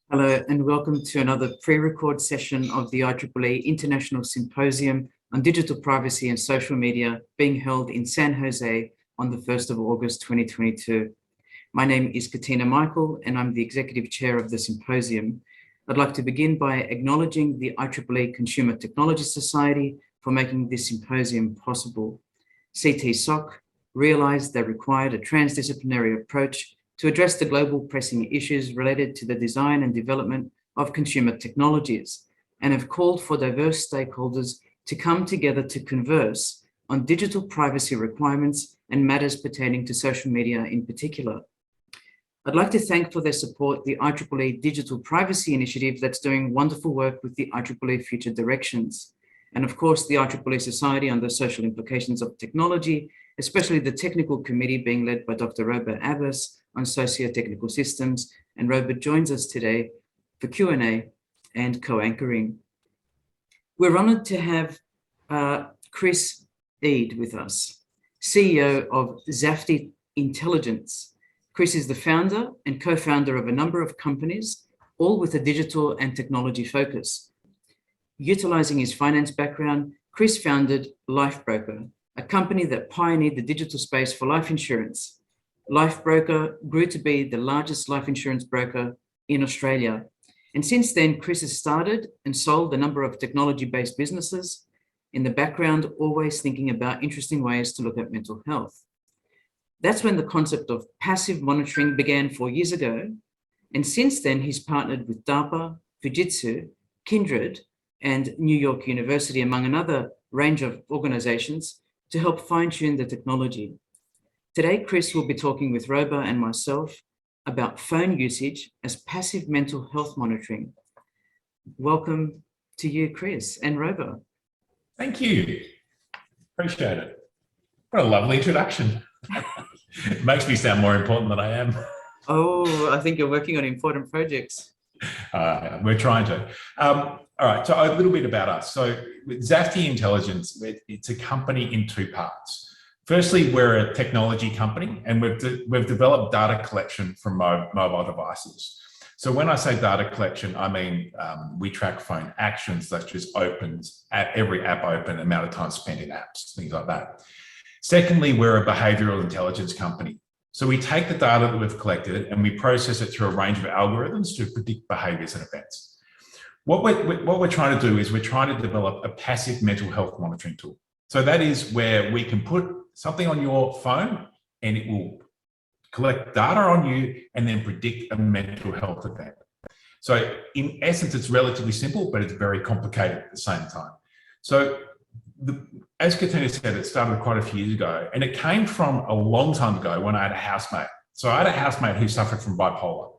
Hello and welcome to another pre-record session of the IEEE International Symposium on Digital Privacy and Social Media being held in San Jose on the 1st of August 2022. My name is Katina and I'm the Executive Chair of the Symposium. I'd like to begin by acknowledging the IEEE Consumer Technology Society for making this symposium possible. CTSOC realized they required a transdisciplinary approach to address the global pressing issues related to the design and development of consumer technologies, and have called for diverse stakeholders to come together to converse on digital privacy requirements and matters pertaining to social media in particular. I'd like to thank for their support the IEEE Digital Privacy Initiative that's doing wonderful work with the IEEE Future Directions, and of course the IEEE Society on the Social Implications of Technology, especially the technical committee being led by Dr. Roba Abbas on socio-technical systems, and Roba joins us today for Q&A and co-anchoring. We're honored to have Chris Eade with us, CEO of Zafty Intelligence. Chris is the founder and co-founder of a number of companies, all with a digital and technology focus. Utilizing his finance background, Chris founded Lifebroker, a company that pioneered the digital space for life insurance. Lifebroker grew to be the largest life insurance broker in Australia. And since then, Chris has started and sold a number of technology-based businesses, in the background, always thinking about interesting ways to look at mental health. That's when the concept of passive monitoring began 4 years ago. And since then, he's partnered with DARPA, Fujitsu, Kindred, and New York University, among another range of organizations, to help fine-tune the technology. Today, Chris will be talking with Roba and myself about phone usage as passive mental health monitoring. Welcome to you, Chris and Roba. Thank you. Appreciate it. What a lovely introduction. It makes me sound more important than I am. Oh, I think you're working on important projects. We're trying to. All right, so a little bit about us. So with Zafty Intelligence, it's a company in two parts. Firstly, we're a technology company and we've developed data collection from mobile devices. So when I say data collection, I mean we track phone actions such as opens, every app open, amount of time spent in apps, things like that. Secondly, we're a behavioral intelligence company. So we take the data that we've collected and we process it through a range of algorithms to predict behaviors and events. What we're trying to do is we're trying to develop a passive mental health monitoring tool. So that is where we can put something on your phone and it will collect data on you and then predict a mental health event. So in essence, it's relatively simple, but it's very complicated at the same time. So as Katina said, it started quite a few years ago and it came from a long time ago when I had a housemate. So I had a housemate who suffered from bipolar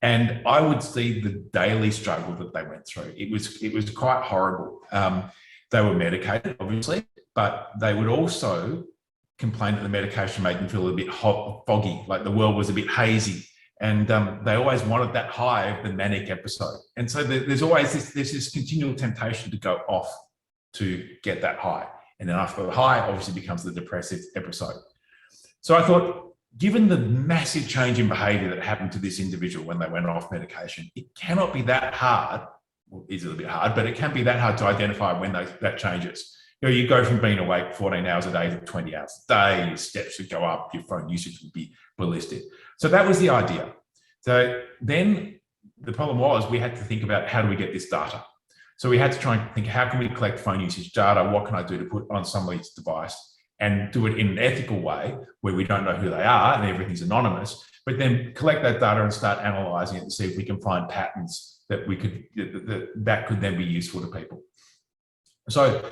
and I would see the daily struggle that they went through. It was quite horrible. They were medicated, obviously, but they would also complain that the medication made them feel a bit foggy, like the world was a bit hazy. And they always wanted that high of the manic episode. And so there's always this continual temptation to go off to get that high. And then after the high, obviously becomes the depressive episode. So I thought, given the massive change in behavior that happened to this individual when they went off medication, it cannot be that hard, well, it is a little bit hard, but it can be that hard to identify when that changes. You know, you go from being awake 14 hours a day to 20 hours a day, your steps would go up, your phone usage would be ballistic. So that was the idea. So then the problem was we had to think about how do we get this data? So we had to try and think, how can we collect phone usage data? What can I do to put on somebody's device and do it in an ethical way where we don't know who they are and everything's anonymous, but then collect that data and start analyzing it and see if we can find patterns that that could then be useful to people. So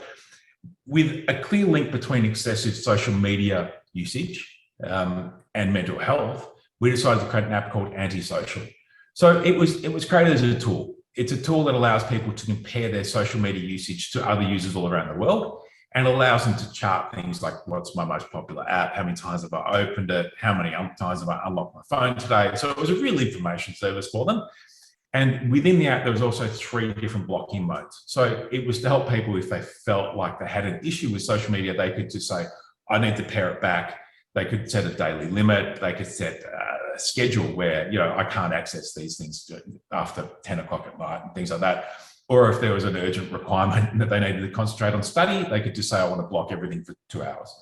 with a clear link between excessive social media usage and mental health, we decided to create an app called Antisocial. So it was created as a tool. It's a tool that allows people to compare their social media usage to other users all around the world and allows them to chart things like what's my most popular app, how many times have I opened it, how many times have I unlocked my phone today. So it was a real information service for them. And within the app, there was also 3 different blocking modes. So it was to help people if they felt like they had an issue with social media, they could just say, I need to pare it back. They could set a daily limit. They could set a schedule where, I can't access these things after 10 o'clock at night and things like that. Or if there was an urgent requirement that they needed to concentrate on study, they could just say, I want to block everything for 2 hours.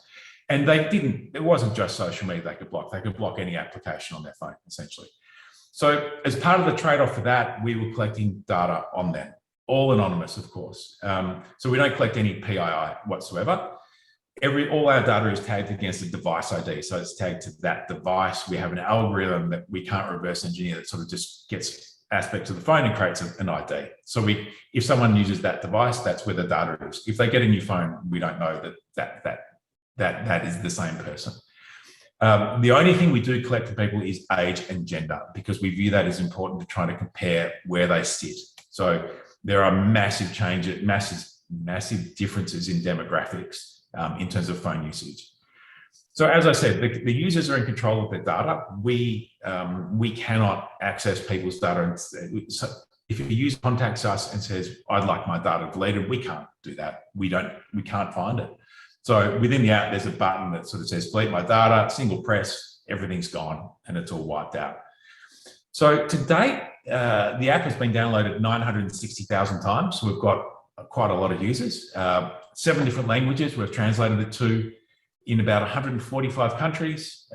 And they didn't, it wasn't just social media they could block any application on their phone, essentially. So as part of the trade-off for that, we were collecting data on them, all anonymous, of course. So we don't collect any PII whatsoever. All our data is tagged against a device ID. So it's tagged to that device. We have an algorithm that we can't reverse engineer that sort of just gets aspects of the phone and creates an ID. So if someone uses that device, that's where the data is. If they get a new phone, we don't know that is the same person. The only thing we do collect from people is age and gender, because we view that as important to try to compare where they sit. So there are massive changes, massive differences in demographics in terms of phone usage. So as I said, the users are in control of their data. We cannot access people's data. So if a user contacts us and says, I'd like my data deleted, we can't do that. We can't find it. So within the app, there's a button that sort of says, delete my data, single press, everything's gone, and it's all wiped out. So to date, the app has been downloaded 960,000 times. So we've got quite a lot of users, 7 different languages. We've translated it to in about 145 countries.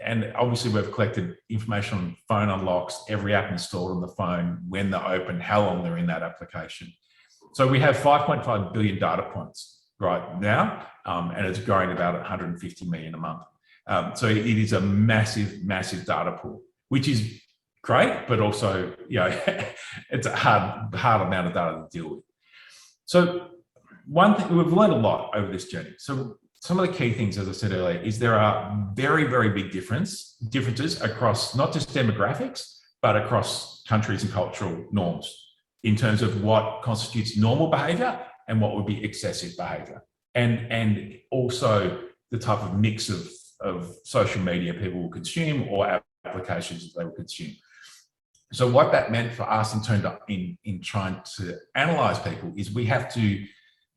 And obviously we've collected information on phone unlocks, every app installed on the phone, when they're open, how long they're in that application. So we have 5.5 billion data points right now, and it's growing about 150 million a month. So it is a massive, massive data pool, which is great, but also, it's a hard amount of data to deal with. So one thing, we've learned a lot over this journey. So some of the key things, as I said earlier, is there are very, very big differences across not just demographics, but across countries and cultural norms in terms of what constitutes normal behavior and what would be excessive behavior. And also the type of mix of social media people will consume or applications that they will consume. So what that meant for us in trying to analyze people is we have to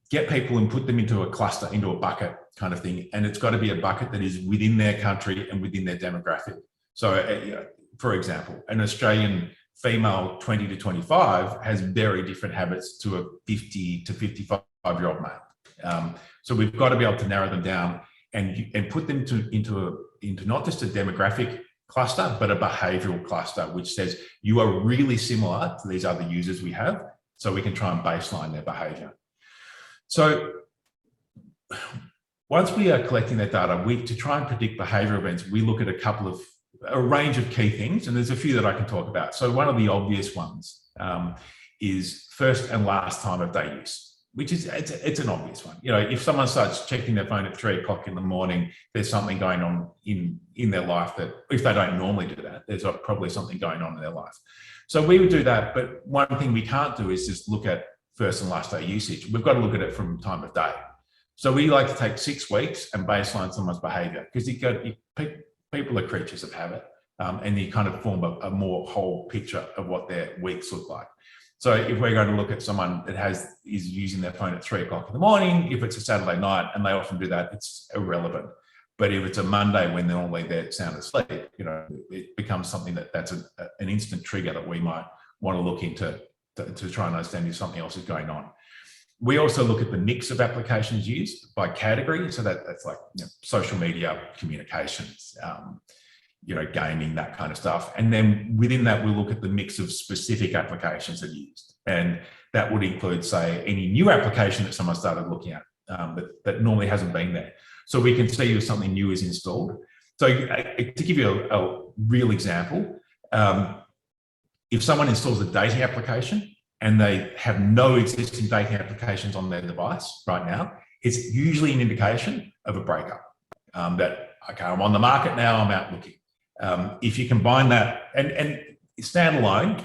get people and put them into a cluster, into a bucket kind of thing. And it's got to be a bucket that is within their country and within their demographic. So for example, an Australian female 20 to 25 has very different habits to a 50 to 55-year-old male. So we've got to be able to narrow them down and put them into not just a demographic cluster, but a behavioral cluster, which says you are really similar to these other users we have, so we can try and baseline their behavior. So once we are collecting that data, to try and predict behavior events, we look at a range of key things, and there's a few that I can talk about. So one of the obvious ones is first and last time of day use, which is, it's an obvious one. If someone starts checking their phone at 3 o'clock in the morning, there's something going on in their life that, if they don't normally do that, there's probably something going on in their life. So we would do that, but one thing we can't do is just look at first and last day usage. We've got to look at it from time of day. So we like to take 6 weeks and baseline someone's behavior, because people are creatures of habit, and you kind of form a more whole picture of what their weeks look like. So if we're going to look at someone that is using their phone at 3 o'clock in the morning, if it's a Saturday night, and they often do that, it's irrelevant. But if it's a Monday when normally they're sound asleep, it becomes something that's an instant trigger that we might want to look into to try and understand if something else is going on. We also look at the mix of applications used by category. So that's like social media, communications, gaming, that kind of stuff. And then within that, we'll look at the mix of specific applications that are used. And that would include, say, any new application that someone started looking at that normally hasn't been there. So we can see if something new is installed. So to give you a real example, if someone installs a dating application and they have no existing dating applications on their device right now, it's usually an indication of a breakup. That, okay, I'm on the market now, I'm out looking. If you combine that, and standalone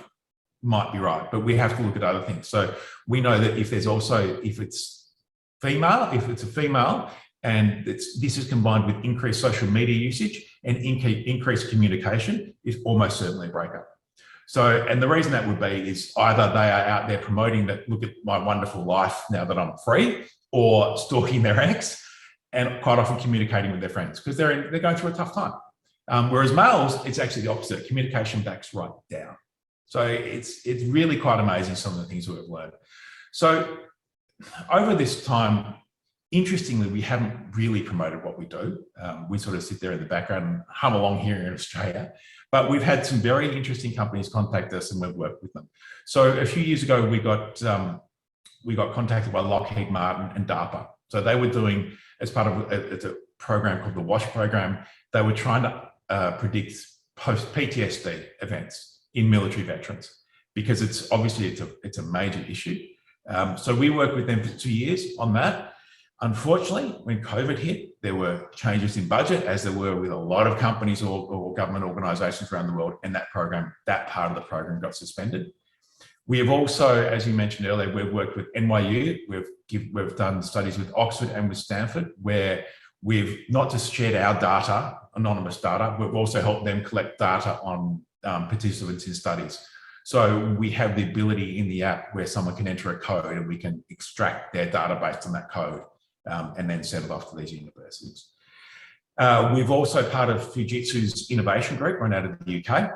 might be right, but we have to look at other things. So we know that if it's a female, and this is combined with increased social media usage and increased communication, is almost certainly a breakup. So, and the reason that would be is either they are out there promoting that, look at my wonderful life now that I'm free, or stalking their ex. and quite often communicating with their friends because they're going through a tough time. Whereas males, it's actually the opposite. Communication backs right down. So it's really quite amazing some of the things we've learned. So over this time, interestingly, we haven't really promoted what we do. We sort of sit there in the background and hum along here in Australia, but we've had some very interesting companies contact us and we've worked with them. So a few years ago, we got contacted by Lockheed Martin and DARPA. So they were doing, as part of a program called the WASH program, they were trying to predict post-PTSD events in military veterans because it's obviously it's a major issue. So we worked with them for 2 years on that. Unfortunately, when COVID hit, there were changes in budget, as there were with a lot of companies or government organisations around the world, and that part of the program got suspended. We have also, as you mentioned earlier, we've worked with NYU. We've done studies with Oxford and with Stanford, where we've not just shared our data, anonymous data, we've also helped them collect data on participants in studies. So we have the ability in the app where someone can enter a code and we can extract their data based on that code and then send it off to these universities. We've also part of Fujitsu's innovation group run out of the UK.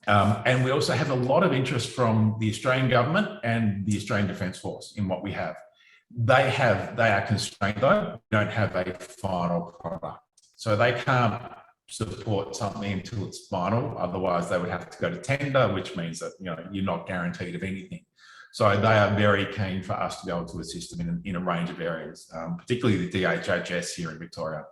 And we also have a lot of interest from the Australian government and the Australian Defence Force in what we have. They are constrained though, we don't have a final product. So they can't support something until it's final. Otherwise they would have to go to tender, which means that you're not guaranteed of anything. So they are very keen for us to be able to assist them in a range of areas, particularly the DHHS here in Victoria.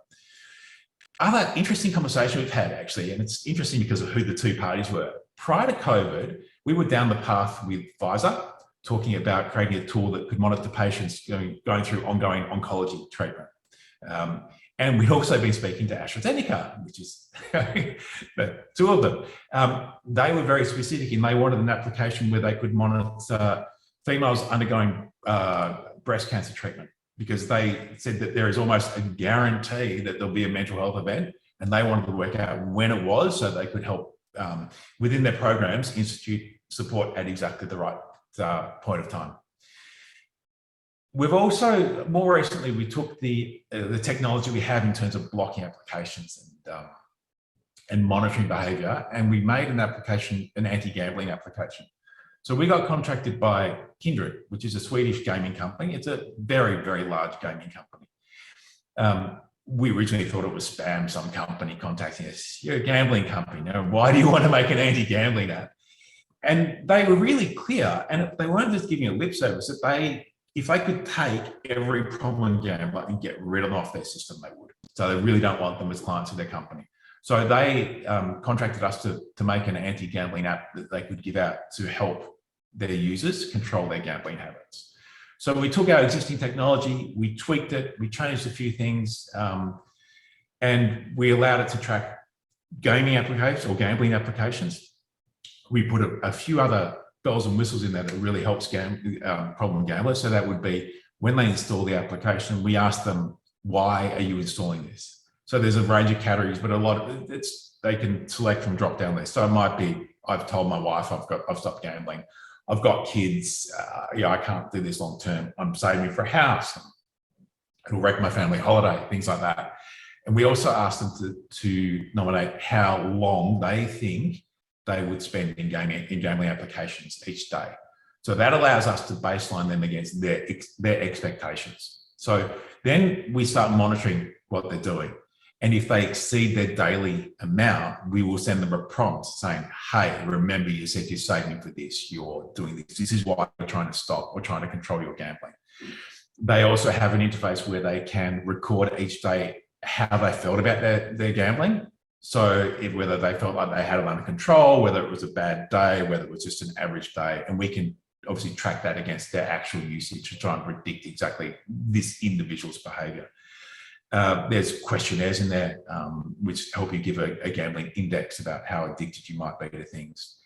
Other interesting conversation we've had actually, and it's interesting because of who the two parties were. Prior to COVID, we were down the path with Pfizer, talking about creating a tool that could monitor patients going through ongoing oncology treatment. And we'd also been speaking to AstraZeneca, which is the two of them. They were very specific and they wanted an application where they could monitor females undergoing breast cancer treatment, because they said that there is almost a guarantee that there'll be a mental health event, and they wanted to work out when it was so they could help within their programs institute support at exactly the right point of time. We've also, more recently, we took the technology we have in terms of blocking applications and monitoring behaviour, and we made an application, an anti-gambling application. So we got contracted by Kindred, which is a Swedish gaming company. It's a very, very large gaming company. We originally thought it was spam, some company contacting us. You're a gambling company. Why do you want to make an anti-gambling app? And they were really clear, and they weren't just giving a lip service, that if they could take every problem gambler and get rid of them off their system, they would. So they really don't want them as clients of their company. So they contracted us to make an anti-gambling app that they could give out to help their users control their gambling habits. So we took our existing technology, we tweaked it, we changed a few things, and we allowed it to track gaming applications or gambling applications. We put a few other bells and whistles in there that really helps problem gamblers. So that would be when they install the application, we ask them, why are you installing this? So there's a range of categories, but a lot of they can select from drop down lists. So it might be, I've told my wife I've stopped gambling. I've got kids, I can't do this long term. I'm saving for a house. It'll wreck my family holiday, things like that. And we also asked them to nominate how long they think they would spend in gambling applications each day. So that allows us to baseline them against their expectations. So then we start monitoring what they're doing. And if they exceed their daily amount, we will send them a prompt saying, hey, remember you said you're saving for this, you're doing this. This is why we're trying to stop, we're trying to control your gambling. They also have an interface where they can record each day how they felt about their gambling. So whether they felt like they had it under control, whether it was a bad day, whether it was just an average day, and we can obviously track that against their actual usage to try and predict exactly this individual's behaviour. There's questionnaires in there which help you give a gambling index about how addicted you might be to things.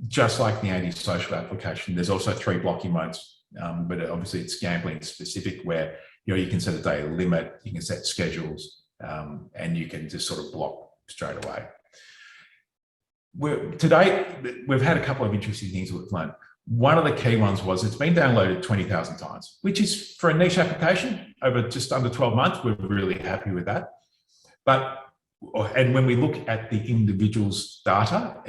Just like the anti-social application, there's also 3 blocking modes, but obviously it's gambling specific, where you can set a daily limit, you can set schedules, and you can just sort of block straight away. To date, we've had a couple of interesting things we've learned. One of the key ones was it's been downloaded 20,000 times, which is for a niche application over just under 12 months. We're really happy with that. And when we look at the individual's data,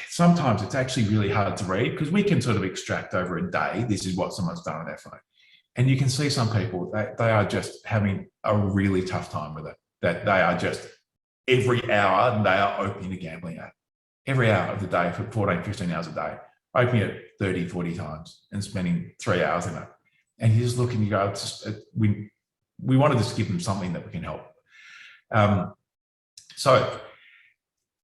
sometimes it's actually really hard to read because we can sort of extract over a day, this is what someone's done on their phone. And you can see some people, they are just having a really tough time with it, that they are just every hour, they are opening a gambling app. Every hour of the day for 14, 15 hours a day, opening it 30, 40 times and spending 3 hours in it. And you just look and you go, we want to just give them something that we can help. So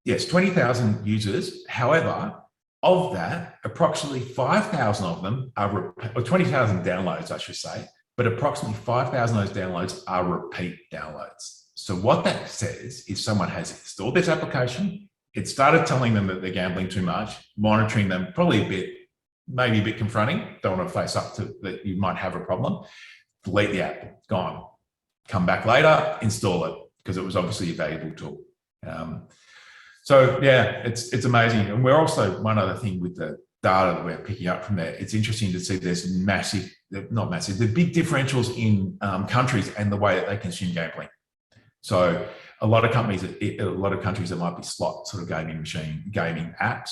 yes, 20,000 users. However, of that, approximately 5,000 of them are, or 20,000 downloads, I should say, but approximately 5,000 of those downloads are repeat downloads. So what that says is someone has installed this application, it started telling them that they're gambling too much, monitoring them, probably a bit, maybe a bit confronting, don't want to face up to that you might have a problem, delete the app, gone. Come back later, install it, because it was obviously a valuable tool. So yeah, it's amazing. And we're also, one other thing with the data that we're picking up from there, it's interesting to see there's massive, not massive, the big differentials in countries and the way that they consume gambling. So a lot of companies, a lot of countries that might be slot sort of gaming apps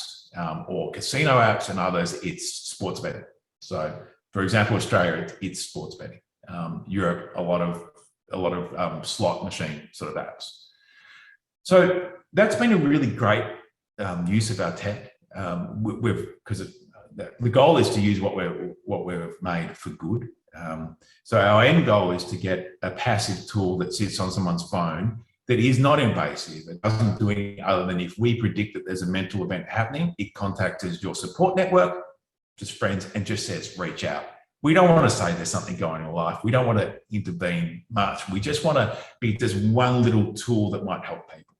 or casino apps, and others it's sports betting. So for example, Australia, it's sports betting. Europe, a lot of slot machine sort of apps. So that's been a really great use of our tech. Because the goal is to use what we've made for good. So our end goal is to get a passive tool that sits on someone's phone that is not invasive. It doesn't do anything other than if we predict that there's a mental event happening, it contacts your support network, just friends, and just says, reach out. We don't want to say there's something going on in your life. We don't want to intervene much. We just want to be just one little tool that might help people.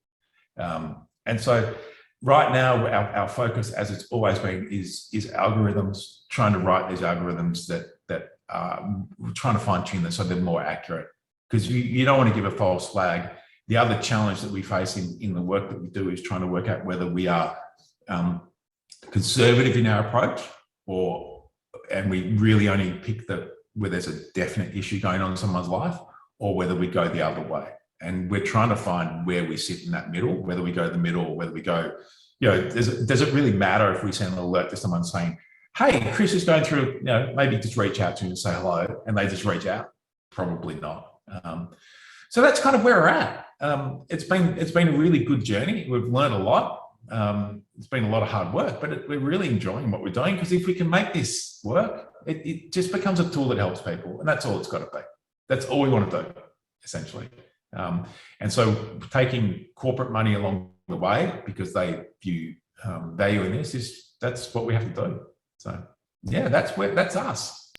And so right now, our focus, as it's always been, is algorithms, trying to write these algorithms that we're trying to fine tune them so they're more accurate, because you don't want to give a false flag. The other challenge that we face in the work that we do is trying to work out whether we are conservative in our approach, and we really only pick where there's a definite issue going on in someone's life, or whether we go the other way. And we're trying to find where we sit in that middle, whether we go to the middle or whether we go, does it really matter if we send an alert to someone saying, hey, Chris is going through, maybe just reach out to him and say hello, and they just reach out? Probably not. So that's kind of where we're at. It's been a really good journey. We've learned a lot. It's been a lot of hard work, but we're really enjoying what we're doing, because if we can make this work, it just becomes a tool that helps people, and that's all it's got to be. That's all we want to do, essentially. And so taking corporate money along the way because they view value in this, that's what we have to do. So yeah, that's us.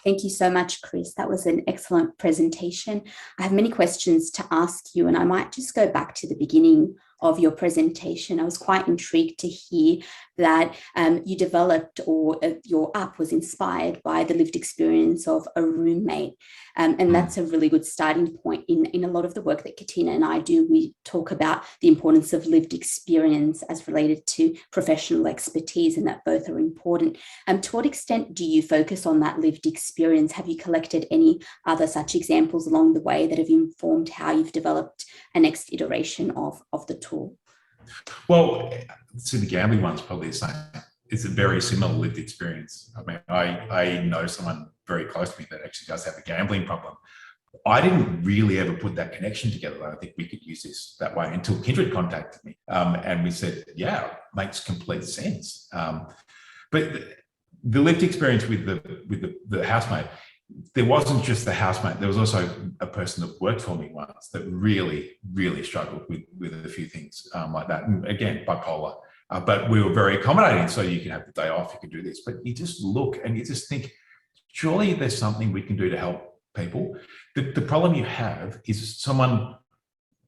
Thank you so much, Chris. That was an excellent presentation. I have many questions to ask you, and I might just go back to the beginning of your presentation. I was quite intrigued to hear that you developed, or your app was inspired by the lived experience of a roommate. And that's a really good starting point. In a lot of the work that Katina and I do, we talk about the importance of lived experience as related to professional expertise, and that both are important. To what extent do you focus on that lived experience? Have you collected any other such examples along the way that have informed how you've developed a next iteration of the tool? Well, so the gambling one's probably the same. It's a very similar lived experience. I mean, I know someone very close to me that actually does have a gambling problem. I didn't really ever put that connection together. I think we could use this that way until Kindred contacted me. And we said, yeah, makes complete sense. But the lived experience with the housemate, there wasn't just the housemate, there was also a person that worked for me once that really, really struggled with a few things like that. And again, bipolar. But we were very accommodating, so you can have the day off, you can do this. But you just look and you just think, surely there's something we can do to help people. The problem you have is someone,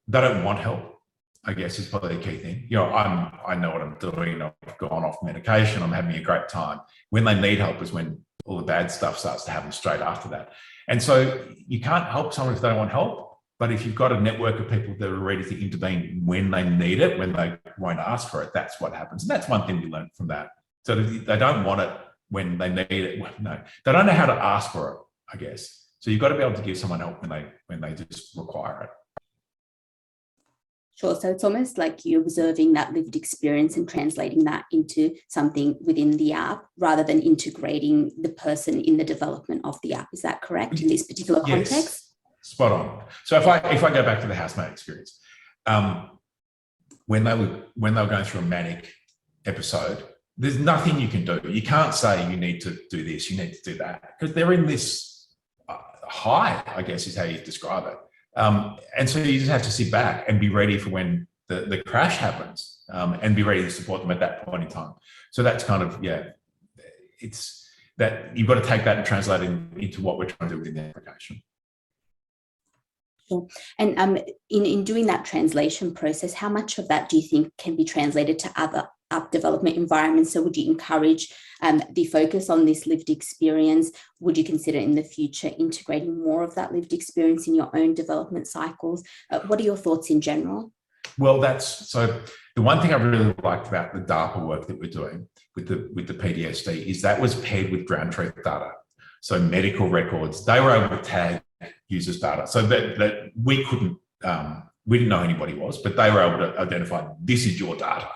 they don't want help, I guess, is probably the key thing. I know what I'm doing, I've gone off medication, I'm having a great time. When they need help is when all the bad stuff starts to happen straight after that. And so you can't help someone if they don't want help. But if you've got a network of people that are ready to intervene when they need it, when they won't ask for it, that's what happens. And that's one thing we learned from that. So if they don't want it, when they need it. No, they don't know how to ask for it, I guess. So you've got to be able to give someone help when they just require it. Sure. So it's almost like you're observing that lived experience and translating that into something within the app rather than integrating the person in the development of the app. Is that correct in this particular context? Yes, spot on. So if I go back to the housemate experience, when they were going through a manic episode, there's nothing you can do. You can't say you need to do this, you need to do that, because they're in this high, I guess is how you describe it. And so you just have to sit back and be ready for when the crash happens, and be ready to support them at that point in time. So that's kind of, it's that you've got to take that and translate it into what we're trying to do within the application. Sure. And in doing that translation process, how much of that do you think can be translated to other app development environments? So would you encourage the focus on this lived experience? Would you consider in the future integrating more of that lived experience in your own development cycles? What are your thoughts in general? Well, so the one thing I really liked about the DARPA work that we're doing with the PTSD is that was paired with ground truth data. So medical records, they were able to tag users' data, so that we couldn't, we didn't know who anybody was, but they were able to identify this is your data,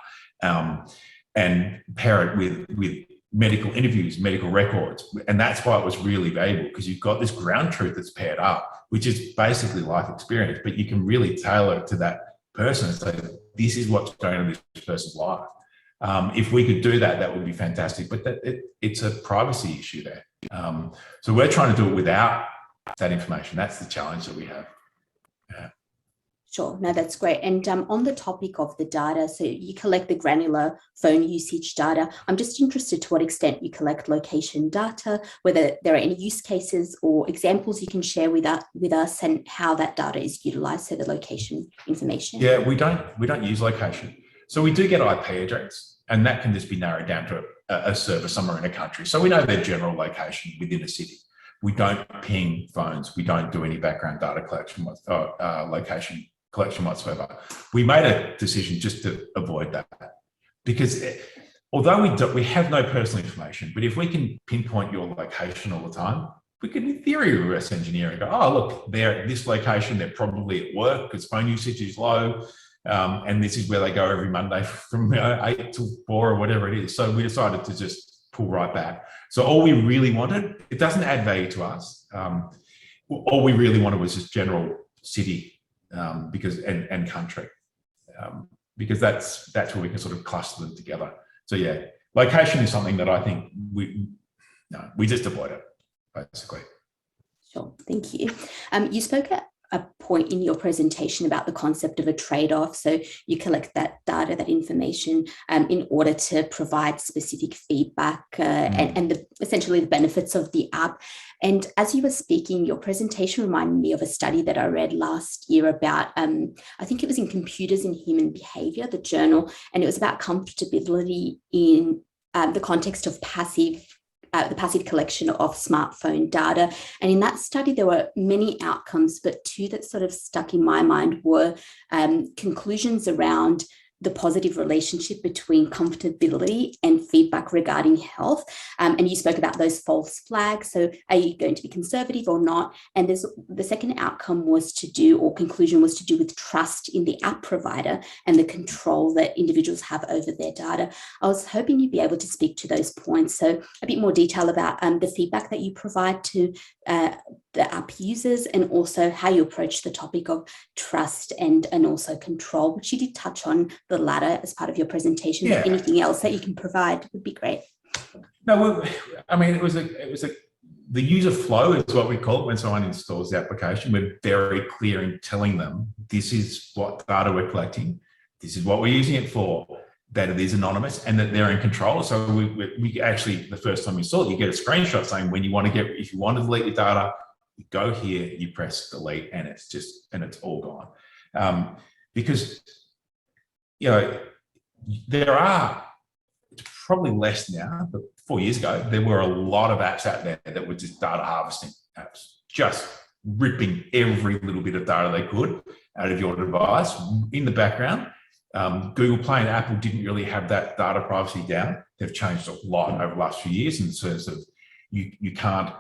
and pair it with medical interviews, medical records, and that's why it was really valuable, because you've got this ground truth that's paired up, which is basically life experience, but you can really tailor it to that person and say this is what's going on in this person's life. If we could do that, that would be fantastic, but it's a privacy issue there. So we're trying to do it without that information. That's the challenge that we have. Yeah. Sure. No, that's great. And on the topic of the data, so you collect the granular phone usage data. I'm just interested to what extent you collect location data, whether there are any use cases or examples you can share with us and how that data is utilized, so the location information. Yeah, we don't use location. So we do get IP address, and that can just be narrowed down to a server somewhere in a country. So we know their general location within a city. We don't ping phones. We don't do any background data collection, location collection whatsoever. We made a decision just to avoid that, because although we have no personal information, but if we can pinpoint your location all the time, we can in theory reverse engineer and go, oh, look, they're at this location, they're probably at work because phone usage is low, and this is where they go every Monday from 8 till 4 or whatever it is. So we decided to just pull right back. So all we really wanted, it doesn't add value to us. All we really wanted was just general city, because and country, because that's where we can sort of cluster them together. So yeah, location is something that I think we just avoid it, basically. Sure, thank you. You spoke at a point in your presentation about the concept of a trade-off. So you collect that data, that information, in order to provide specific feedback and essentially the benefits of the app. And as you were speaking, your presentation reminded me of a study that I read last year about, I think it was in Computers in Human Behavior, the journal, and it was about comfortability in the context of the passive collection of smartphone data. And in that study, there were many outcomes, but two that sort of stuck in my mind were conclusions around the positive relationship between comfortability and feedback regarding health. And you spoke about those false flags. So are you going to be conservative or not? And the second outcome conclusion was to do with trust in the app provider and the control that individuals have over their data. I was hoping you'd be able to speak to those points. So a bit more detail about the feedback that you provide to the app users, and also how you approach the topic of trust and also control, which you did touch on the latter as part of your presentation. Yeah. Anything else that you can provide would be great. No, I mean, it was the user flow is what we call it when someone installs the application. We're very clear in telling them this is what data we're collecting, this is what we're using it for, that it is anonymous and that they're in control. So we actually, the first time you saw it, you get a screenshot saying if you want to delete your data, you go here, you press delete, and it's all gone. Because, there are, it's probably less now, but 4 years ago, there were a lot of apps out there that were just data harvesting apps, just ripping every little bit of data they could out of your device in the background. Google Play and Apple didn't really have that data privacy down. They've changed a lot over the last few years in terms of you can't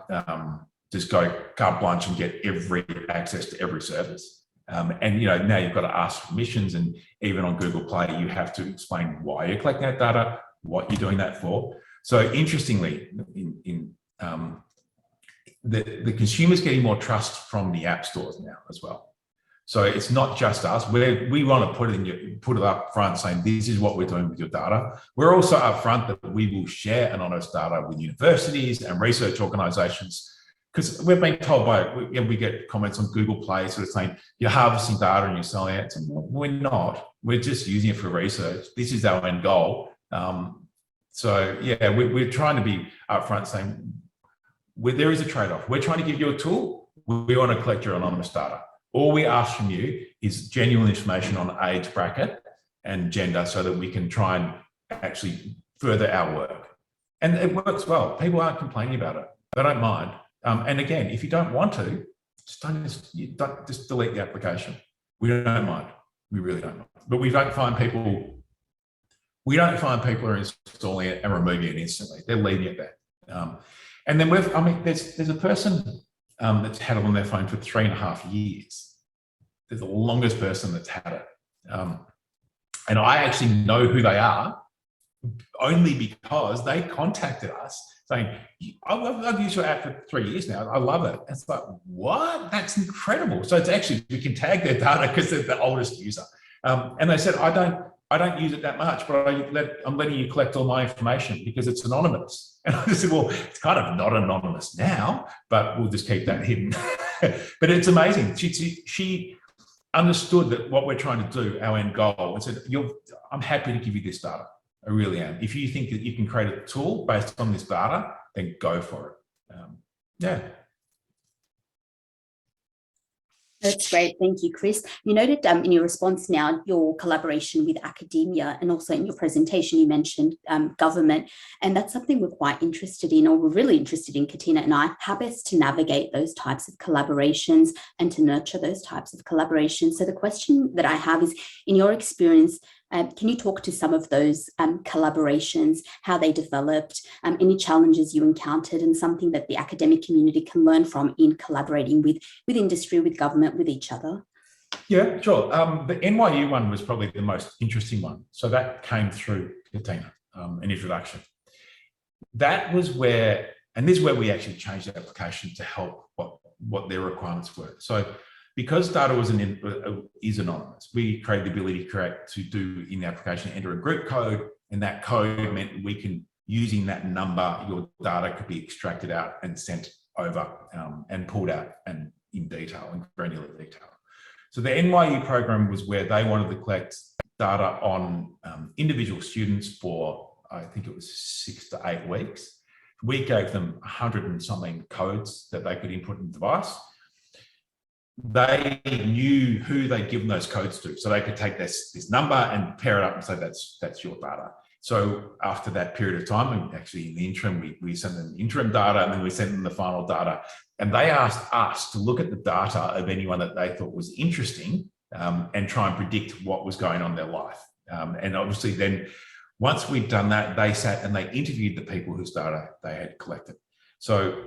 just go carte blanche and get every access to every service. And now you've got to ask for permissions, and even on Google Play, you have to explain why you're collecting that data, what you're doing that for. So interestingly, the consumer's getting more trust from the app stores now as well. So it's not just us. We want to put it up front saying, this is what we're doing with your data. We're also upfront that we will share anonymous data with universities and research organizations, because we've been told we get comments on Google Play sort of saying, you're harvesting data and you're selling it. So we're not. We're just using it for research. This is our end goal. So yeah, we're trying to be upfront saying, there is a trade-off. We're trying to give you a tool. We want to collect your anonymous data. All we ask from you is genuine information on age bracket and gender so that we can try and actually further our work. And it works well. People aren't complaining about it. They don't mind. And again, if you don't want to, just delete the application. We don't mind. We really don't mind. But we don't find people are installing it and removing it instantly. They're leaving it there. And then there's a person that's had it on their phone for 3.5 years. They're the longest person that's had it. And I actually know who they are only because they contacted us saying, I've used your app for 3 years now. I love it. It's like, what? That's incredible. So it's actually, we can tag their data because they're the oldest user. And they said, I don't use it that much, but I'm letting you collect all my information because it's anonymous. And I said, well, it's kind of not anonymous now, but we'll just keep that hidden. But it's amazing. She understood that what we're trying to do, our end goal, and said, I'm happy to give you this data. I really am. If you think that you can create a tool based on this data, then go for it. Yeah. That's great. Thank you, Chris. You noted in your response now, your collaboration with academia, and also in your presentation, you mentioned government, and that's something we're quite interested in, or we're really interested in, Katina and I, how best to navigate those types of collaborations and to nurture those types of collaborations. So the question that I have is, in your experience, can you talk to some of those collaborations, how they developed, any challenges you encountered, and something that the academic community can learn from in collaborating with industry, with government, with each other? Yeah, sure. The NYU one was probably the most interesting one. So that came through Katina, an introduction. That was where, and this is where we actually changed the application to help what their requirements were. So because data is anonymous, we created the ability to do in the application, enter a group code, and that code meant we can, using that number, your data could be extracted out and sent over and pulled out and in detail, in granular detail. So the NYU program was where they wanted to collect data on individual students for, I think it was 6 to 8 weeks. We gave them 100 and something codes that they could input in the device. They knew who they'd given those codes to, so they could take this number and pair it up and say that's your data. So after that period of time, and actually in the interim, we sent them interim data, and then we sent them the final data. And they asked us to look at the data of anyone that they thought was interesting and try and predict what was going on in their life. And obviously then, once we'd done that, they sat and they interviewed the people whose data they had collected. So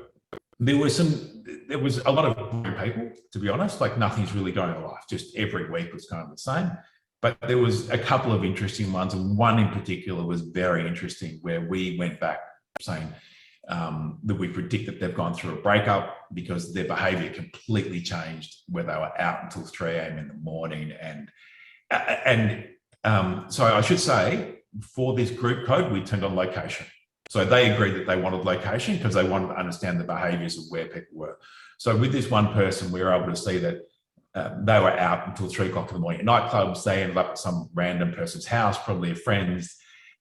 there was a lot of boring people, to be honest, like nothing's really going on in life. Just every week was kind of the same. But there was a couple of interesting ones, and one in particular was very interesting, where we went back saying that we predict that they've gone through a breakup because their behaviour completely changed, where they were out until 3 a.m. in the morning. And so I should say, for this group code, we turned on location. So they agreed that they wanted location because they wanted to understand the behaviours of where people were. So with this one person, we were able to see that they were out until 3 o'clock in the morning at nightclubs. They ended up at some random person's house, probably a friend's.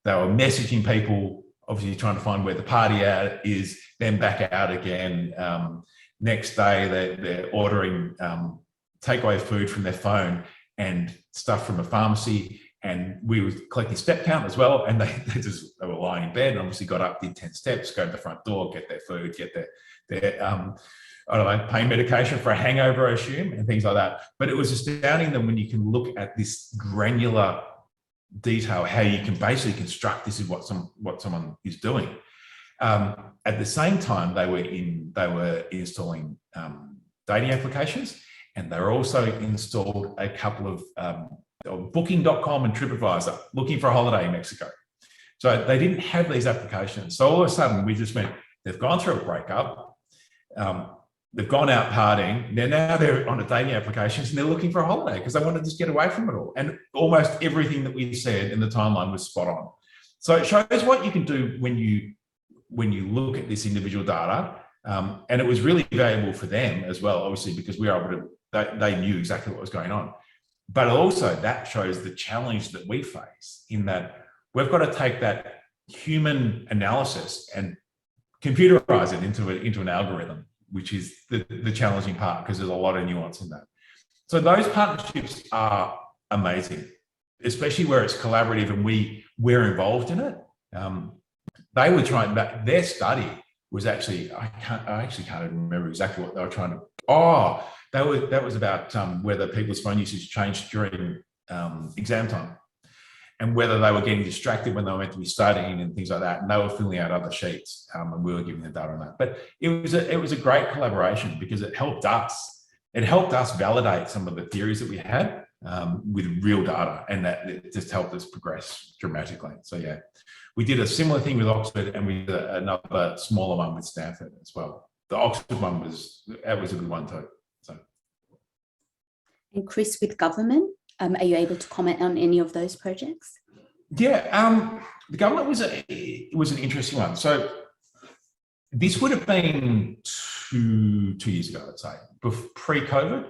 They were messaging people, obviously trying to find where the party is, then back out again. Next day, they're ordering takeaway food from their phone and stuff from a pharmacy. And we were collecting step count as well. And they were lying in bed and obviously got up, did 10 steps, go to the front door, get their food, get their I don't know, pain medication for a hangover, I assume, and things like that. But it was astounding that when you can look at this granular detail how you can basically construct this is what someone is doing. At the same time, they were installing dating applications, and they were also installed a couple of Booking.com and TripAdvisor, looking for a holiday in Mexico. So they didn't have these applications. So all of a sudden, we just went, they've gone through a breakup, they've gone out partying, they're on a dating applications, and they're looking for a holiday because they want to just get away from it all. And almost everything that we said in the timeline was spot on. So it shows what you can do when you look at this individual data. And it was really valuable for them as well, obviously, because we were able to, they knew exactly what was going on. But also that shows the challenge that we face in that we've got to take that human analysis and computerize it into an algorithm, which is the challenging part, because there's a lot of nuance in that. So those partnerships are amazing, especially where it's collaborative and we're involved in it. They were trying, their study was actually, I actually can't even remember exactly what they were trying to, that was about whether people's phone usage changed during exam time, and whether they were getting distracted when they were meant to be studying and things like that. And they were filling out other sheets, and we were giving them data on that. But it was a great collaboration because it helped us validate some of the theories that we had with real data, and that it just helped us progress dramatically. So yeah, we did a similar thing with Oxford, and we did another smaller one with Stanford as well. The Oxford one was a good one too. So. And Chris, with government, are you able to comment on any of those projects? Yeah, the government was an interesting one. So this would have been two years ago, I'd say, pre-COVID,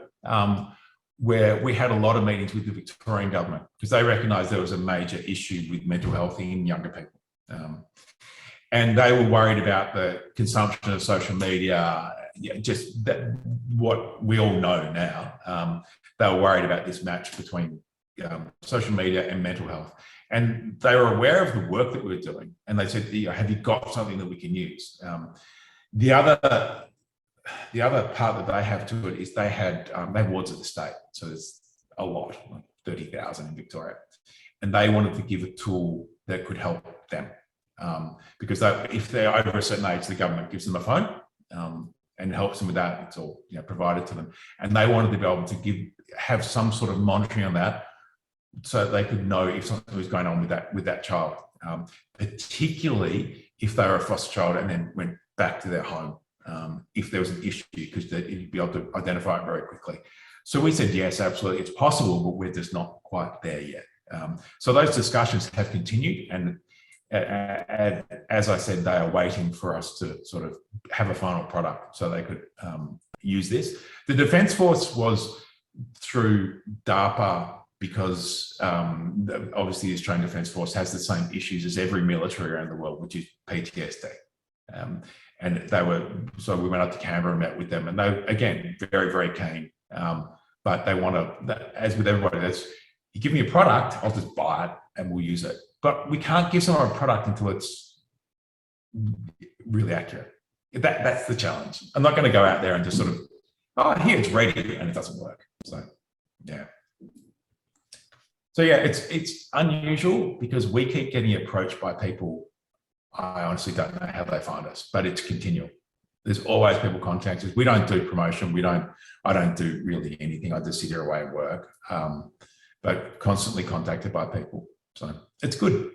where we had a lot of meetings with the Victorian government because they recognised there was a major issue with mental health in younger people. And they were worried about the consumption of social media, just that, what we all know now. They were worried about this match between social media and mental health. And they were aware of the work that we were doing. And they said, have you got something that we can use? The other part that they have to it is they have wards of the state. So there's a lot, like 30,000 in Victoria. And they wanted to give a tool that could help them. Because if they're over a certain age, the government gives them a phone and helps them with that. It's all provided to them. And they wanted to be able to have some sort of monitoring on that so they could know if something was going on with that child, particularly if they were a foster child and then went back to their home, if there was an issue, because you'd be able to identify it very quickly. So we said, yes, absolutely, it's possible, but we're just not quite there yet. So those discussions have continued, and as I said, they are waiting for us to sort of have a final product so they could use this. The Defence Force was through DARPA because obviously the Australian Defence Force has the same issues as every military around the world, which is PTSD. And so we went up to Canberra and met with them, and they, again, very, very keen. But they want to, as with everybody, you give me a product, I'll just buy it and we'll use it. But we can't give someone a product until it's really accurate. That's the challenge. I'm not going to go out there and just sort of, here, it's ready, and it doesn't work. So, yeah. So, yeah, it's unusual because we keep getting approached by people. I honestly don't know how they find us, but it's continual. There's always people contacting us. We don't do promotion. I don't do really anything. I just sit here away and work, but constantly contacted by people. So it's good.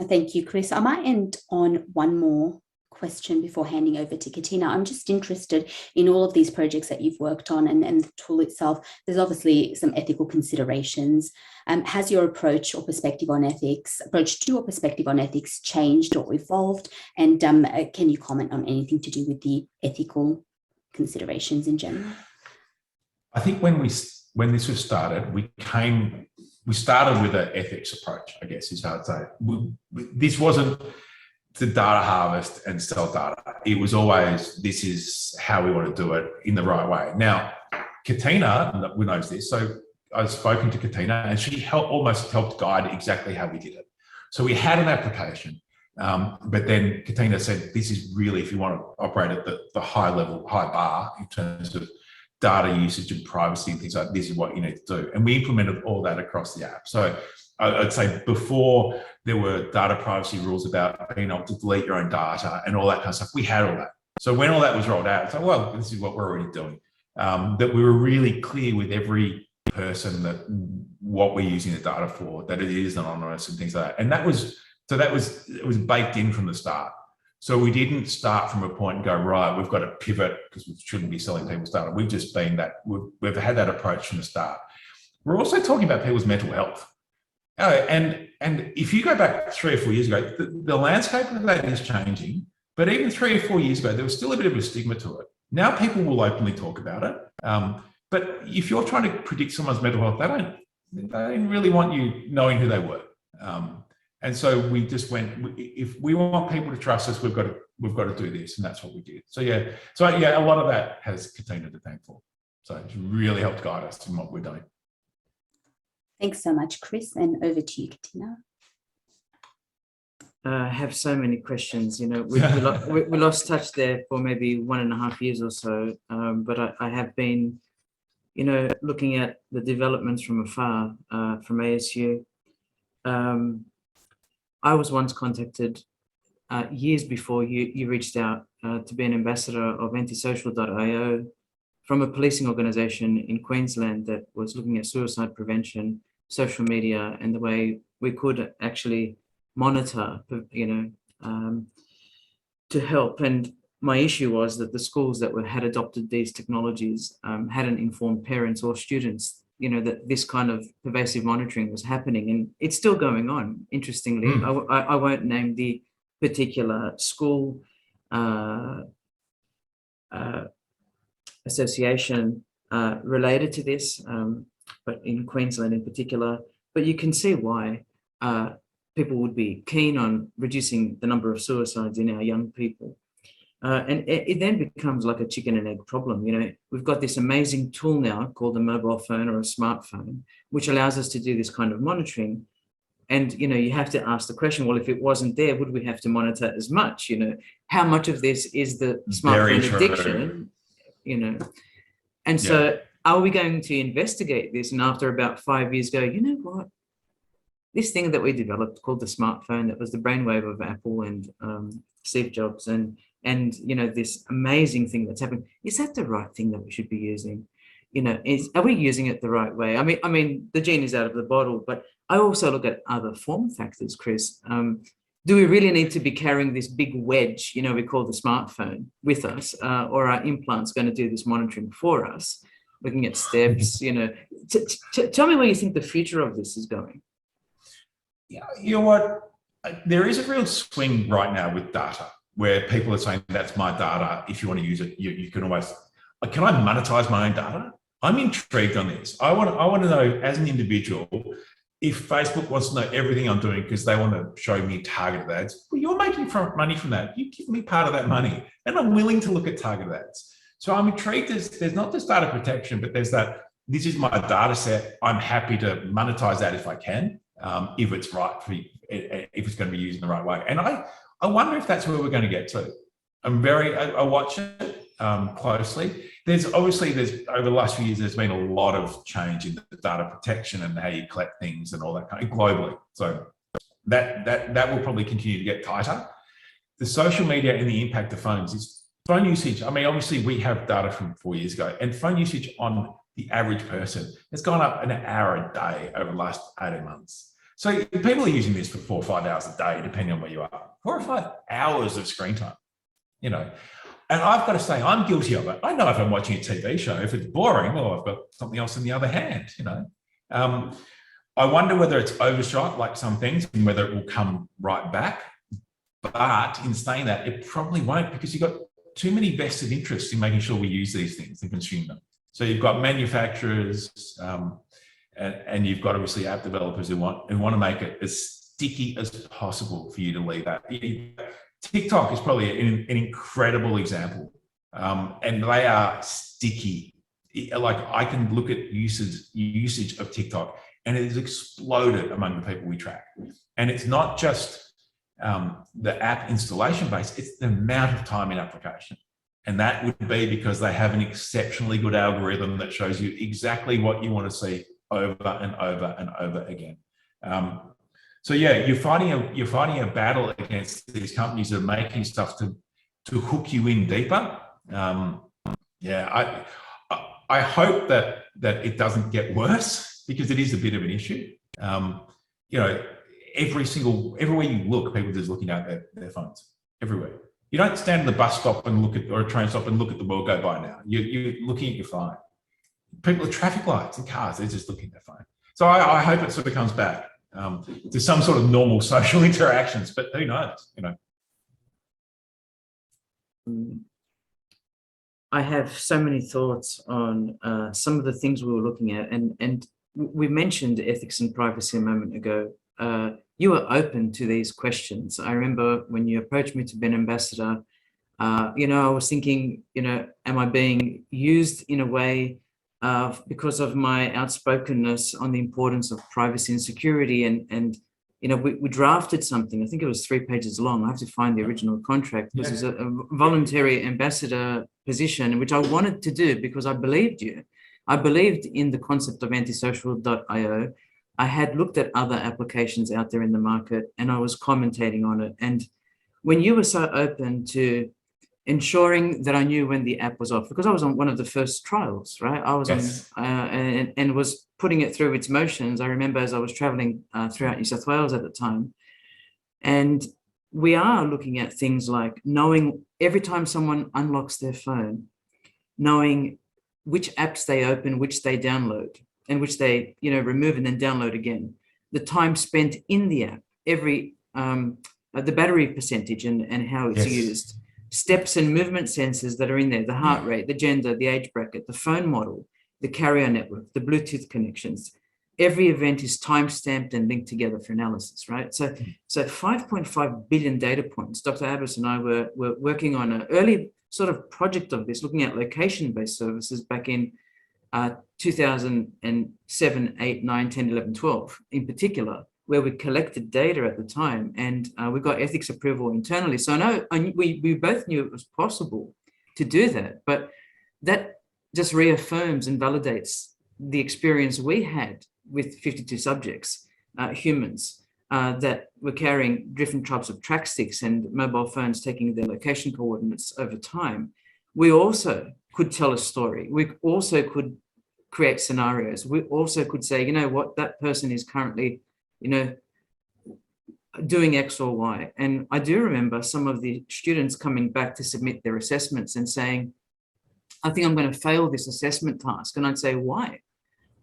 Thank you, Chris. I might end on one more question before handing over to Katina. I'm just interested in all of these projects that you've worked on and the tool itself. There's obviously some ethical considerations. Has your approach to or perspective on ethics changed or evolved? And can you comment on anything to do with the ethical considerations in general? I think when this was started, we started with an ethics approach, I guess is how I'd say. This wasn't to data harvest and sell data. It was always, this is how we want to do it in the right way. Now, Katina knows this. So I've spoken to Katina and she almost helped guide exactly how we did it. So we had an application, but then Katina said, this is really, if you want to operate at the high level, high bar in terms of data usage and privacy and things like this is what you need to do. And we implemented all that across the app. So I'd say before there were data privacy rules about being able to delete your own data and all that kind of stuff, we had all that. So when all that was rolled out, it's like, well, this is what we're already doing. That we were really clear with every person that what we're using the data for, that it is anonymous and things like that. And it was baked in from the start. So we didn't start from a point and go, right, we've got to pivot because we shouldn't be selling people's data. We've just been that, we've had that approach from the start. We're also talking about people's mental health. And if you go back 3 or 4 years ago, the landscape of that is changing, but even 3 or 4 years ago, there was still a bit of a stigma to it. Now people will openly talk about it. But if you're trying to predict someone's mental health, they don't really want you knowing who they were. And so we just went, if we want people to trust us, we've got to do this, and that's what we did. So yeah, a lot of that has Katina to thank for. So it's really helped guide us in what we're doing. Thanks so much, Chris, and over to you, Katina. I have so many questions. You know, we lost touch there for maybe 1.5 years or so, but I have been, you know, looking at the developments from afar from ASU. I was once contacted years before you reached out to be an ambassador of antisocial.io from a policing organisation in Queensland that was looking at suicide prevention, social media, and the way we could actually monitor, you know, to help. And my issue was that the schools that had adopted these technologies hadn't informed parents or students, you know, that this kind of pervasive monitoring was happening, and it's still going on, interestingly. I won't name the particular school association related to this, but in Queensland in particular. But you can see why people would be keen on reducing the number of suicides in our young people. And it then becomes like a chicken and egg problem. You know, we've got this amazing tool now called a mobile phone or a smartphone, which allows us to do this kind of monitoring. And, you know, you have to ask the question, well, if it wasn't there, would we have to monitor as much? You know, how much of this is the smartphone addiction? You know, and so are we going to investigate this? And after about 5 years go, you know what? This thing that we developed called the smartphone, that was the brainwave of Apple and Steve Jobs, and you know, this amazing thing that's happening, is that the right thing that we should be using? You know, are we using it the right way? I mean, the genie is out of the bottle, but I also look at other form factors, Chris. Do we really need to be carrying this big wedge, you know, we call the smartphone, with us, or are implants going to do this monitoring for us? Looking at steps, you know, tell me where you think the future of this is going. Yeah, you know what? There is a real swing right now with data, where people are saying, that's my data. If you want to use it, you can almost, can I monetize my own data? I'm intrigued on this. I want to know, as an individual, if Facebook wants to know everything I'm doing because they want to show me targeted ads, well, you're making money from that. You give me part of that money, and I'm willing to look at targeted ads. So I'm intrigued. There's not just data protection, but there's that, this is my data set. I'm happy to monetize that if I can, if it's right for you, if it's going to be used in the right way. And I wonder if that's where we're going to get to. I watch it closely. There's over the last few years, there's been a lot of change in the data protection and how you collect things and all that kind of globally. So that will probably continue to get tighter. The social media and the impact of phones is phone usage. I mean, obviously we have data from 4 years ago, and phone usage on the average person has gone up an hour a day over the last 18 months. So people are using this for 4 or 5 hours a day, depending on where you are. 4 or 5 hours of screen time, you know. And I've got to say, I'm guilty of it. I know if I'm watching a TV show, if it's boring, well, I've got something else in the other hand, you know. I wonder whether it's overshot, like some things, and whether it will come right back. But in saying that, it probably won't, because you've got too many vested interests in making sure we use these things and consume them. So you've got manufacturers, and you've got obviously app developers who want to make it as sticky as possible for you to leave that. TikTok is probably an incredible example, and they are sticky. Like, I can look at usage of TikTok, and it has exploded among the people we track. And it's not just the app installation base; it's the amount of time in application. And that would be because they have an exceptionally good algorithm that shows you exactly what you want to see over and over and over again. So yeah, you're fighting a battle against these companies that are making stuff to hook you in deeper. Yeah, I hope that it doesn't get worse, because it is a bit of an issue. You know, everywhere you look, people just looking at their phones everywhere. You don't stand at the bus stop and look at, or a train stop and look at the world go by now. You're looking at your phone. People at traffic lights and cars, they're just looking at their phone. So I hope it sort of comes back to some sort of normal social interactions, but who knows, you know. I have so many thoughts on some of the things we were looking at, and we mentioned ethics and privacy a moment ago. You were open to these questions. I remember when you approached me to be an ambassador, you know, I was thinking, you know, am I being used in a way because of my outspokenness on the importance of privacy and security? And you know, we drafted something, I think it was 3 pages long. I have to find the original contract. This is a voluntary ambassador position, which I wanted to do because I believed you. I believed in the concept of antisocial.io. I had looked at other applications out there in the market, and I was commentating on it. And when you were so open to ensuring that I knew when the app was off, because I was on one of the first trials, right? I was on and was putting it through its motions. I remember as I was traveling throughout New South Wales at the time. And we are looking at things like knowing every time someone unlocks their phone, knowing which apps they open, which they download, and which they, you know, remove and then download again, the time spent in the app, every the battery percentage and how it's used, steps and movement sensors that are in there, the heart rate, the gender, the age bracket, the phone model, the carrier network, the Bluetooth connections. Every event is time-stamped and linked together for analysis, right? So 5.5 billion data points. Dr. Abbas and I were working on an early sort of project of this, looking at location-based services back in 2007, 8, 9, 10, 11, 12 in particular, where we collected data at the time, and we got ethics approval internally. So we both knew it was possible to do that, but that just reaffirms and validates the experience we had with 52 subjects, humans, that were carrying different types of track sticks and mobile phones taking their location coordinates over time. We also could tell a story. We also could create scenarios. We also could say, you know what, that person is currently, you know, doing X or Y. And I do remember some of the students coming back to submit their assessments and saying, I think I'm going to fail this assessment task. And I'd say, why?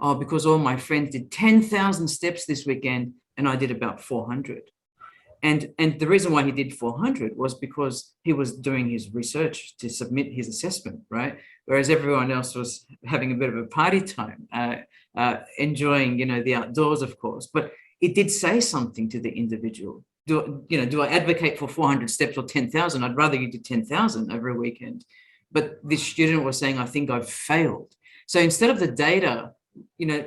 Oh, because all my friends did 10,000 steps this weekend and I did about 400. And the reason why he did 400 was because he was doing his research to submit his assessment, right? Whereas everyone else was having a bit of a party time, enjoying, you know, the outdoors, of course. But it did say something to the individual. Do I advocate for 400 steps or 10,000? I'd rather you do 10,000 over a weekend. But this student was saying, I think I've failed. So instead of the data, you know,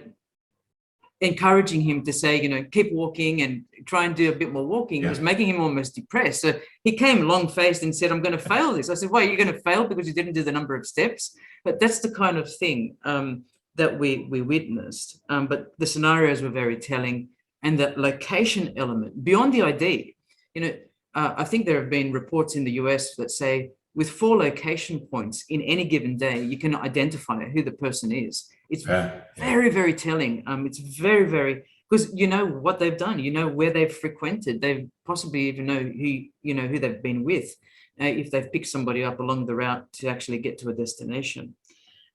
encouraging him to say, you know, keep walking and try and do a bit more walking, was making him almost depressed. So he came long-faced and said, I'm going to fail this. I said, why, you're going to fail because you didn't do the number of steps? But that's the kind of thing that we witnessed. But the scenarios were very telling, and the location element, beyond the ID, you know, I think there have been reports in the US that say with 4 location points in any given day, you can identify who the person is. It's very, very telling. It's very, very, because you know what they've done, you know where they've frequented, they possibly even know who they've been with, if they've picked somebody up along the route to actually get to a destination.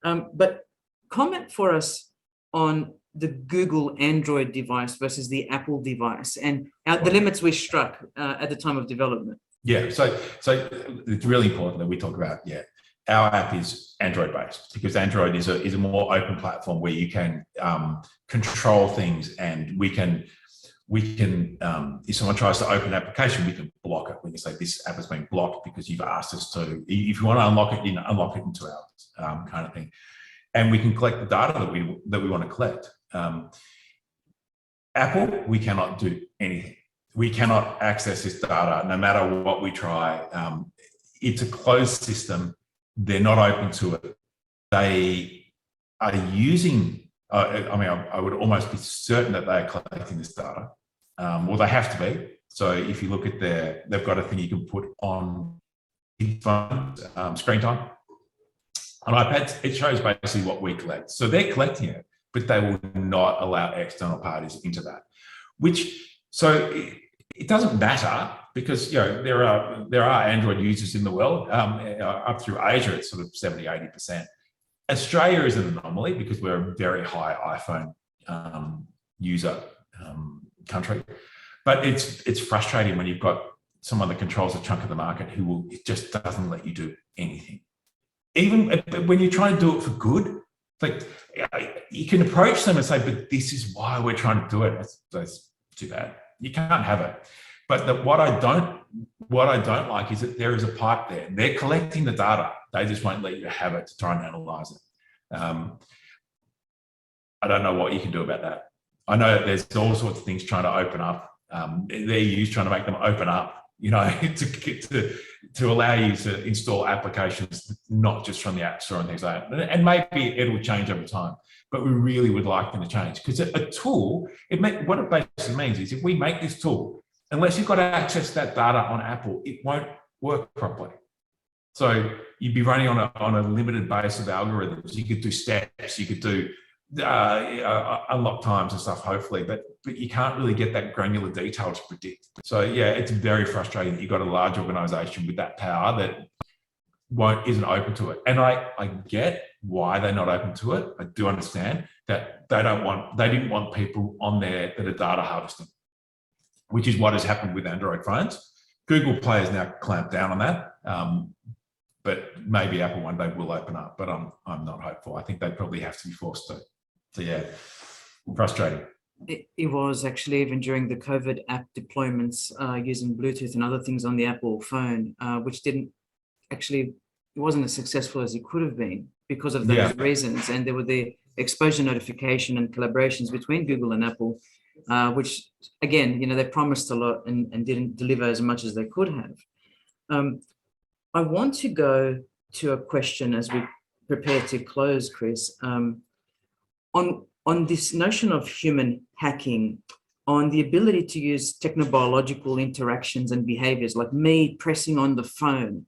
But comment for us on the Google Android device versus the Apple device and the limits we struck at the time of development. Yeah, so it's really important that we talk about, our app is Android based, because Android is a more open platform where you can control things, and we can if someone tries to open an application, we can block it. We can say this app has been blocked because you've asked us to. If you want to unlock it, unlock it in 2 hours, kind of thing. And we can collect the data that we want to collect. Apple, we cannot do anything. We cannot access this data no matter what we try. It's a closed system. They're not open to it. They are using, I would almost be certain that they are collecting this data. Well, they have to be. So if you look at they've got a thing you can put on phones, screen time. On iPads, it shows basically what we collect. So they're collecting it, but they will not allow external parties into that. So it doesn't matter because, you know, there are Android users in the world. Up through Asia, it's sort of 70, 80%. Australia is an anomaly because we're a very high iPhone user country. But it's frustrating when you've got someone that controls a chunk of the market it just doesn't let you do anything. Even when you try to do it for good, like you can approach them and say, but this is why we're trying to do it. That's too bad. You can't have it. But what I don't like is that there is a pipe there. They're collecting the data. They just won't let you have it to try and analyze it. I don't know what you can do about that. I know that there's all sorts of things trying to open up. They're used trying to make them open up, you know, to allow you to install applications, not just from the App Store and things like that. And maybe it will change over time, but we really would like them to change because a tool, what it basically means is if we make this tool, unless you've got access to that data on Apple, it won't work properly. So you'd be running on a limited base of algorithms. You could do steps, you could do unlock times and stuff, hopefully, but you can't really get that granular detail to predict. So yeah, it's very frustrating that you've got a large organization with that power that isn't open to it. And I get why they're not open to it. I do understand that they didn't want people on there that are data harvesting, which is what has happened with Android phones. Google Play has now clamped down on that. But maybe Apple one day will open up, but I'm not hopeful. I think they'd probably have to be forced to. So yeah, frustrating. It was actually even during the COVID app deployments using Bluetooth and other things on the Apple phone, which it wasn't as successful as it could have been because of those reasons. And there were the exposure notification and collaborations between Google and Apple, which again, you know, they promised a lot and didn't deliver as much as they could have. I want to go to a question as we prepare to close, Chris, on this notion of human hacking, on the ability to use technobiological interactions and behaviors, like me pressing on the phone,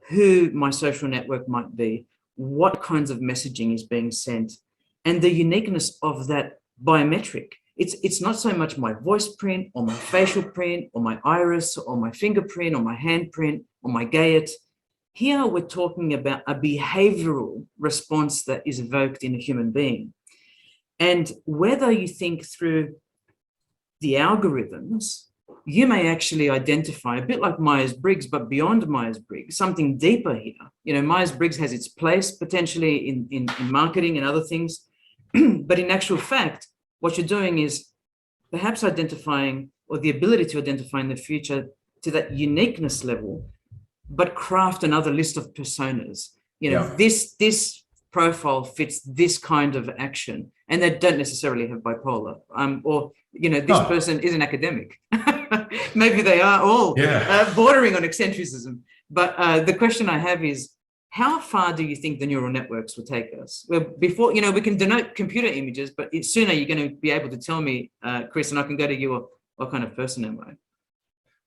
who my social network might be, what kinds of messaging is being sent, and the uniqueness of that biometric. It's not so much my voice print or my facial print or my iris or my fingerprint or my handprint or my gait. Here we're talking about a behavioral response that is evoked in a human being. And whether you think through the algorithms, you may actually identify a bit like Myers-Briggs, but beyond Myers-Briggs, something deeper here. You know, Myers-Briggs has its place potentially in marketing and other things, but in actual fact, what you're doing is perhaps identifying, or the ability to identify in the future to that uniqueness level, but craft another list of personas. You know, this profile fits this kind of action, and they don't necessarily have bipolar, or, you know, this person is an academic. Maybe they are all bordering on eccentricism. But the question I have is, how far do you think the neural networks will take us? Well, before, you know, we can denote computer images, but sooner you're going to be able to tell me, Chris, and I can go to you, what kind of person am I?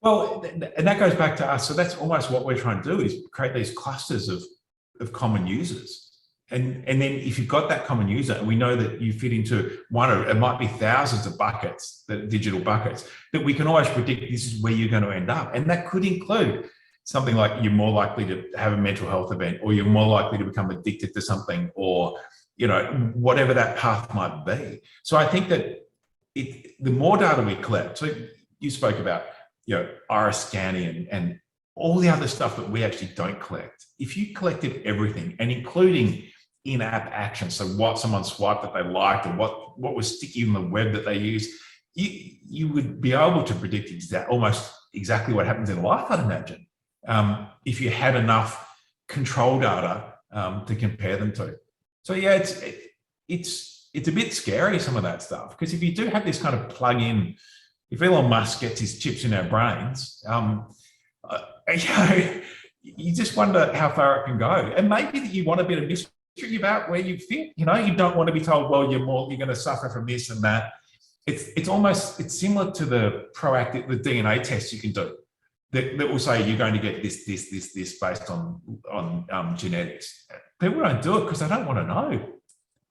Well, and that goes back to us. So that's almost what we're trying to do, is create these clusters of common users. And then if you've got that common user, and we know that you fit into one, or it might be thousands of buckets, the digital buckets, that we can always predict this is where you're going to end up. And that could include something like you're more likely to have a mental health event, or you're more likely to become addicted to something, or, you know, whatever that path might be. So I think that the more data we collect, so you spoke about, you know, iris scanning and all the other stuff that we actually don't collect. If you collected everything, and including in-app actions, so what someone swiped that they liked, or what was sticky in the web that they used, you would be able to predict almost exactly what happens in life, I'd imagine, if you had enough control data to compare them to. So yeah, it's a bit scary, some of that stuff, because if you do have this kind of plug-in, if Elon Musk gets his chips in our brains, you know, you just wonder how far it can go. And maybe that you want a bit of mystery about where you fit. You know, you don't want to be told, well, you're going to suffer from this and that. It's similar to the DNA test you can do that will say you're going to get this based on genetics. People don't do it because they don't want to know.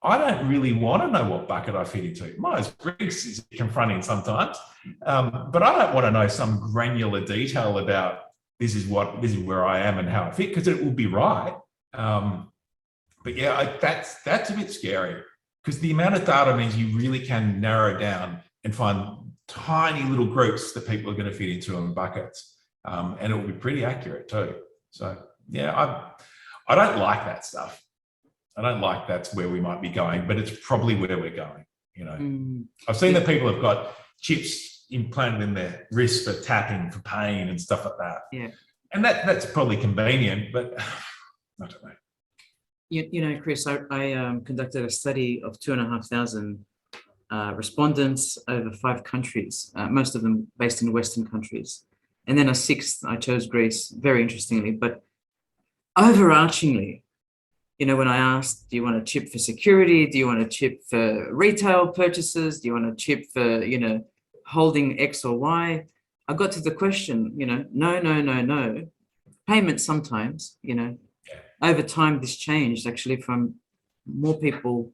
I don't really want to know what bucket I fit into. Myers-Briggs is confronting sometimes, but I don't want to know some granular detail about this is where I am and how I fit, because it will be right. But yeah, that's a bit scary, because the amount of data means you really can narrow down and find tiny little groups that people are going to fit into in buckets, and it will be pretty accurate too. So yeah, I don't like that stuff. I don't like that's where we might be going, but it's probably where we're going. You know, I've seen that people have got chips implanted in their wrists for tapping, for pain and stuff like that. Yeah, and that's probably convenient, but I don't know. You know, Chris, I conducted a study of 2,500 respondents over 5 countries, most of them based in Western countries. And then a 6th, I chose Greece, very interestingly. But overarchingly, you know, when I asked, do you want a chip for security? Do you want a chip for retail purchases? Do you want a chip for, you know, holding X or Y? I got to the question, you know, no. Payment sometimes, you know. Over time, this changed actually from more people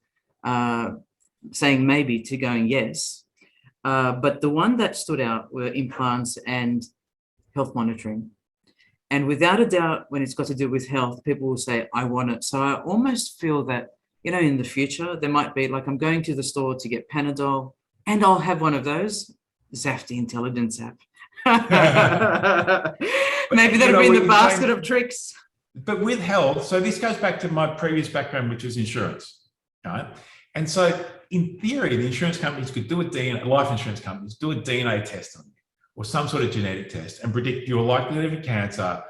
saying maybe to going yes. But the one that stood out were implants and health monitoring. And without a doubt, when it's got to do with health, people will say, I want it. So I almost feel that, you know, in the future, there might be like, I'm going to the store to get Panadol and I'll have one of those, Zafty intelligence app. Maybe that'll be in the basket of tricks. But with health, so this goes back to my previous background, which was insurance, right? And so in theory, the insurance companies could do life insurance companies do a DNA test on you or some sort of genetic test and predict your likelihood of cancer,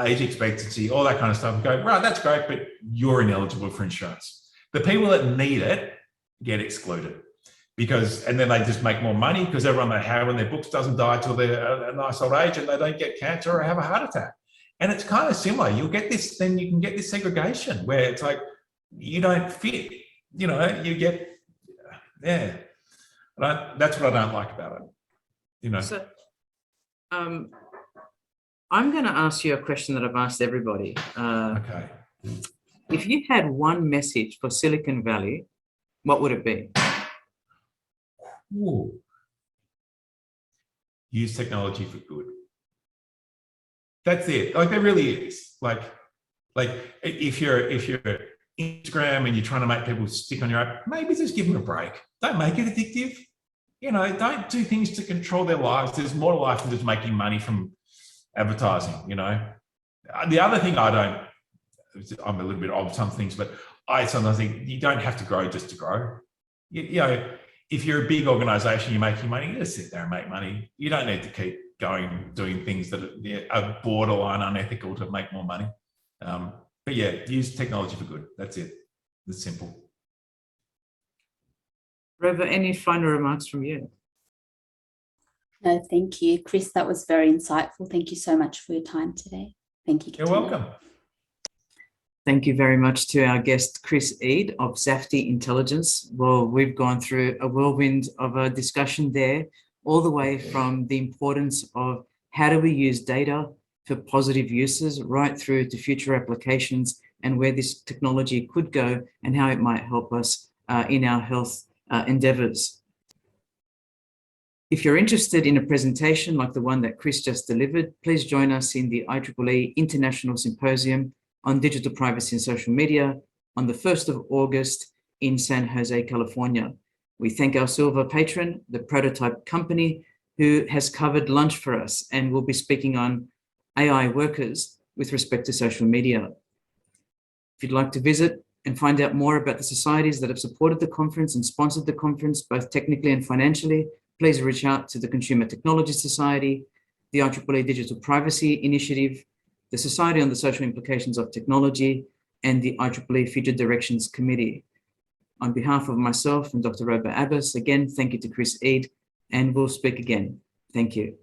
age expectancy, all that kind of stuff, and go, right, that's great, but you're ineligible for insurance. The people that need it get excluded and then they just make more money because everyone they have in their books doesn't die till they're a nice old age and they don't get cancer or have a heart attack. And it's kind of similar. You'll get this, then you can get this segregation where it's like, you don't fit, you know, you get, yeah. That's what I don't like about it, you know. So I'm going to ask you a question that I've asked everybody. Okay. If you had one message for Silicon Valley, what would it be? Ooh. Use technology for good. That's it. Like, there really is. Like if you're Instagram and you're trying to make people stick on your app, maybe just give them a break. Don't make it addictive. You know, don't do things to control their lives. There's more to life than just making money from advertising, you know. The other thing I'm a little bit odd some things, but I sometimes think you don't have to grow just to grow. You know, if you're a big organization, you're making money, you just sit there and make money. You don't need to keep doing things that are borderline unethical to make more money. But yeah, use technology for good. That's it. It's simple. Roba, any final remarks from you? No, thank you, Chris. That was very insightful. Thank you so much for your time today. Thank you, Katina. You're welcome. Thank you very much to our guest, Chris Eade of Zafty Intelligence. Well, we've gone through a whirlwind of a discussion there, all the way from the importance of how do we use data for positive uses right through to future applications and where this technology could go and how it might help us in our health endeavors. If you're interested in a presentation like the one that Chris just delivered, please join us in the IEEE International Symposium on Digital Privacy and Social Media on the 1st of August in San Jose, California. We thank our silver patron, the Prototype Company, who has covered lunch for us and will be speaking on AI workers with respect to social media. If you'd like to visit and find out more about the societies that have supported the conference and sponsored the conference, both technically and financially, please reach out to the Consumer Technology Society, the IEEE Digital Privacy Initiative, the Society on the Social Implications of Technology, and the IEEE Future Directions Committee. On behalf of myself and Dr. Roba Abbas, again, thank you to Chris Eade, and we'll speak again. Thank you.